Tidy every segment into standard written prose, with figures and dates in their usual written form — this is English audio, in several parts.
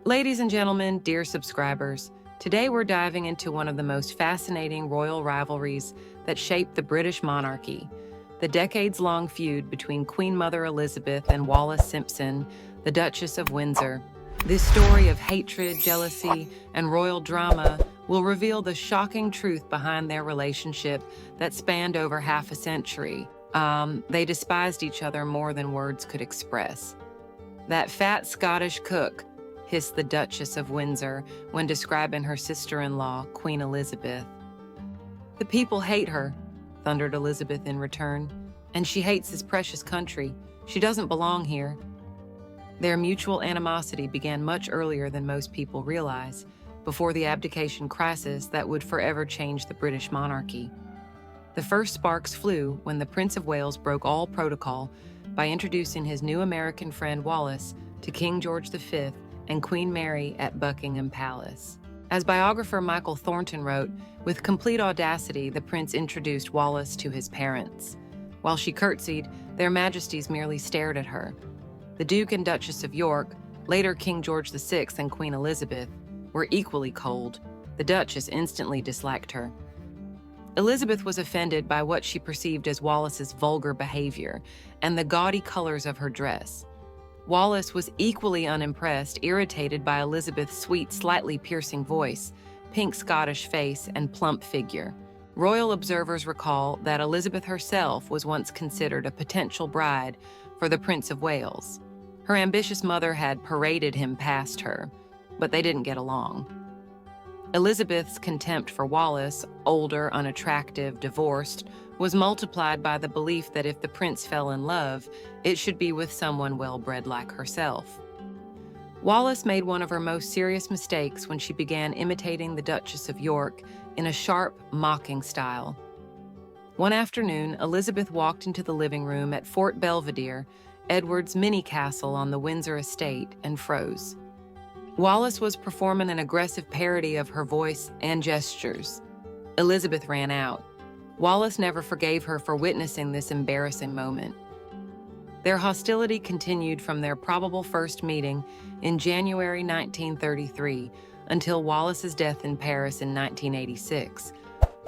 Ladies and gentlemen, dear subscribers, today we're diving into one of the most fascinating royal rivalries that shaped the British monarchy, the decades-long feud between Queen Mother Elizabeth and Wallis Simpson, the Duchess of Windsor. This story of hatred, jealousy, and royal drama will reveal the shocking truth behind their relationship that spanned over half a century. They despised each other more than words could express. "That fat Scottish cook," hissed the Duchess of Windsor when describing her sister-in-law, Queen Elizabeth. "The people hate her," thundered Elizabeth in return, "and she hates this precious country. She doesn't belong here." Their mutual animosity began much earlier than most people realize, before the abdication crisis that would forever change the British monarchy. The first sparks flew when the Prince of Wales broke all protocol by introducing his new American friend Wallis to King George V and Queen Mary at Buckingham Palace. As biographer Michael Thornton wrote, with complete audacity, the prince introduced Wallis to his parents. While she curtsied, their majesties merely stared at her. The Duke and Duchess of York, later King George VI and Queen Elizabeth, were equally cold. The Duchess instantly disliked her. Elizabeth was offended by what she perceived as Wallis's vulgar behavior and the gaudy colors of her dress. Wallis was equally unimpressed, irritated by Elizabeth's sweet, slightly piercing voice, pink Scottish face, and plump figure. Royal observers recall that Elizabeth herself was once considered a potential bride for the Prince of Wales. Her ambitious mother had paraded him past her, but they didn't get along. Elizabeth's contempt for Wallis, older, unattractive, divorced, was multiplied by the belief that if the prince fell in love, it should be with someone well-bred like herself. Wallis made one of her most serious mistakes when she began imitating the Duchess of York in a sharp, mocking style. One afternoon, Elizabeth walked into the living room at Fort Belvedere, Edward's mini-castle on the Windsor estate, and froze. Wallis was performing an aggressive parody of her voice and gestures. Elizabeth ran out. Wallis never forgave her for witnessing this embarrassing moment. Their hostility continued from their probable first meeting in January 1933 until Wallis's death in Paris in 1986.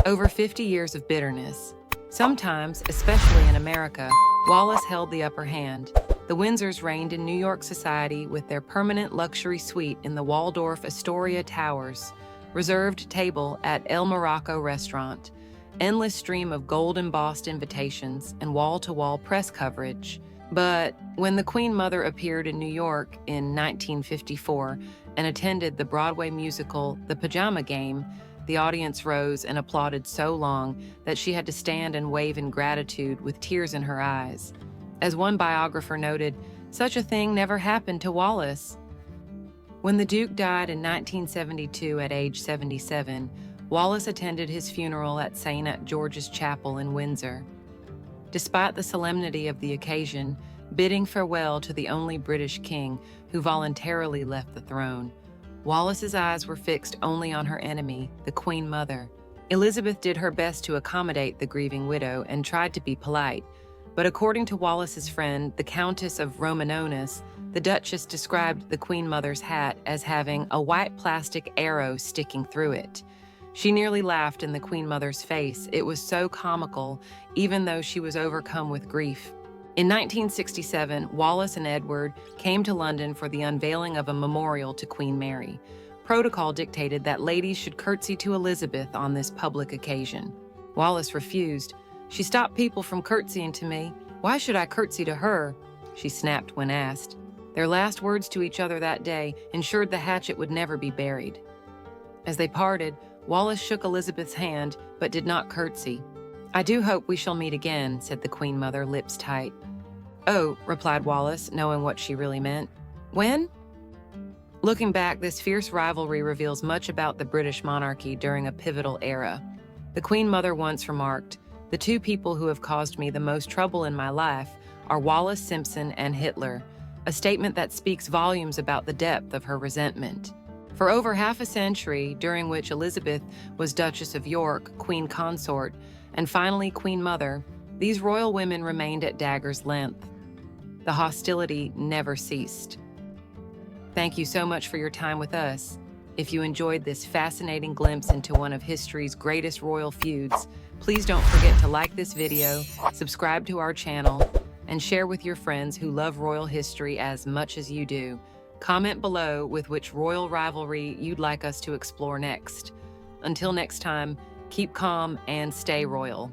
Over 50 years of bitterness. Sometimes, especially in America, Wallis held the upper hand. The Windsors reigned in New York society with their permanent luxury suite in the Waldorf Astoria Towers, reserved table at El Morocco restaurant, endless stream of gold-embossed invitations, and wall-to-wall press coverage. But when the Queen Mother appeared in New York in 1954 and attended the Broadway musical The Pajama Game, the audience rose and applauded so long that she had to stand and wave in gratitude with tears in her eyes. As one biographer noted, such a thing never happened to Wallis. When the Duke died in 1972 at age 77, Wallis attended his funeral at St. George's Chapel in Windsor. Despite the solemnity of the occasion, bidding farewell to the only British king who voluntarily left the throne, Wallis's eyes were fixed only on her enemy, the Queen Mother. Elizabeth did her best to accommodate the grieving widow and tried to be polite, but according to Wallis's friend, the Countess of Romanones, the Duchess described the Queen Mother's hat as having a white plastic arrow sticking through it. She nearly laughed in the Queen Mother's face. It was so comical, even though she was overcome with grief. In 1967, Wallis and Edward came to London for the unveiling of a memorial to Queen Mary. Protocol dictated that ladies should curtsy to Elizabeth on this public occasion. Wallis refused. "She stopped people from curtsying to me. Why should I curtsy to her?" she snapped when asked. Their last words to each other that day ensured the hatchet would never be buried. As they parted, Wallis shook Elizabeth's hand, but did not curtsy. "I do hope we shall meet again," said the Queen Mother, lips tight. "Oh," replied Wallis, knowing what she really meant. "When?" Looking back, this fierce rivalry reveals much about the British monarchy during a pivotal era. The Queen Mother once remarked, "The two people who have caused me the most trouble in my life are Wallis Simpson and Hitler," a statement that speaks volumes about the depth of her resentment. For over half a century, during which Elizabeth was Duchess of York, Queen Consort, and finally Queen Mother, these royal women remained at dagger's length. The hostility never ceased. Thank you so much for your time with us. If you enjoyed this fascinating glimpse into one of history's greatest royal feuds, please don't forget to like this video, subscribe to our channel, and share with your friends who love royal history as much as you do. Comment below with which royal rivalry you'd like us to explore next. Until next time, keep calm and stay royal.